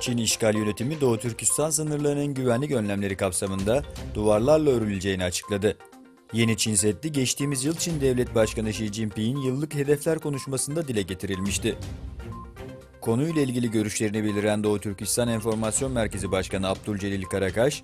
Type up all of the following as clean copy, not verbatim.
Çin işgal yönetimi Doğu Türkistan sınırlarının güvenlik önlemleri kapsamında duvarlarla örüleceğini açıkladı. Yeni Çin Seddi geçtiğimiz yıl Çin Devlet Başkanı Xi Jinping'in yıllık hedefler konuşmasında dile getirilmişti. Konuyla ilgili görüşlerini bildiren Doğu Türkistan Enformasyon Merkezi Başkanı Abdülcelil Karakaş,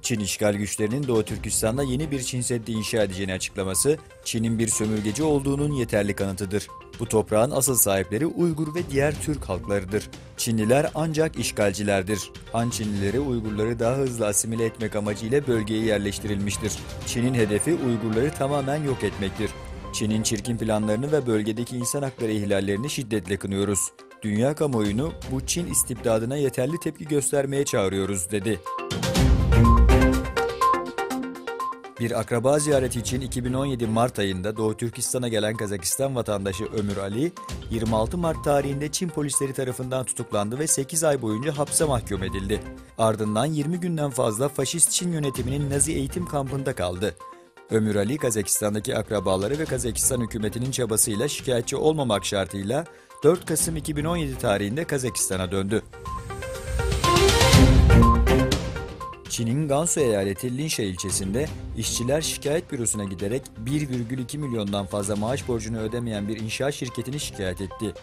Çin işgal güçlerinin Doğu Türkistan'da yeni bir Çin Seddi inşa edeceğini açıklaması, Çin'in bir sömürgeci olduğunun yeterli kanıtıdır. Bu toprağın asıl sahipleri Uygur ve diğer Türk halklarıdır. Çinliler ancak işgalcilerdir. Han Çinlileri Uygurları daha hızlı asimile etmek amacıyla bölgeye yerleştirilmiştir. Çin'in hedefi Uygurları tamamen yok etmektir. Çin'in çirkin planlarını ve bölgedeki insan hakları ihlallerini şiddetle kınıyoruz. Dünya kamuoyunu bu Çin istibdadına yeterli tepki göstermeye çağırıyoruz, dedi. Bir akraba ziyareti için 2017 Mart ayında Doğu Türkistan'a gelen Kazakistan vatandaşı Ömür Ali, 26 Mart tarihinde Çin polisleri tarafından tutuklandı ve 8 ay boyunca hapse mahkum edildi. Ardından 20 günden fazla faşist Çin yönetiminin Nazi eğitim kampında kaldı. Ömür Ali, Kazakistan'daki akrabaları ve Kazakistan hükümetinin çabasıyla şikayetçi olmamak şartıyla 4 Kasım 2017 tarihinde Kazakistan'a döndü. Çin'in Gansu eyaleti Linsha ilçesinde işçiler şikayet bürosuna giderek 1,2 milyondan fazla maaş borcunu ödemeyen bir inşaat şirketini şikayet etti.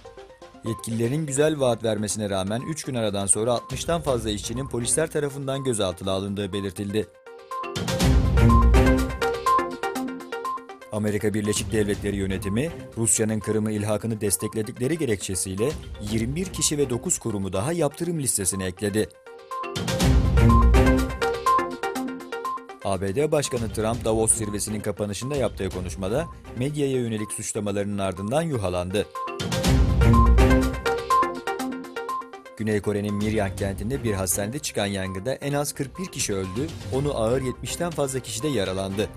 Yetkililerin güzel vaat vermesine rağmen 3 gün aradan sonra 60'tan fazla işçinin polisler tarafından gözaltına alındığı belirtildi. Amerika Birleşik Devletleri yönetimi, Rusya'nın Kırım'ı ilhakını destekledikleri gerekçesiyle 21 kişi ve 9 kurumu daha yaptırım listesine ekledi. ABD Başkanı Trump, Davos zirvesinin kapanışında yaptığı konuşmada medyaya yönelik suçlamalarının ardından yuhalandı. Güney Kore'nin Miryang kentinde bir hastanede çıkan yangında en az 41 kişi öldü, onu ağır 70'ten fazla kişi de yaralandı.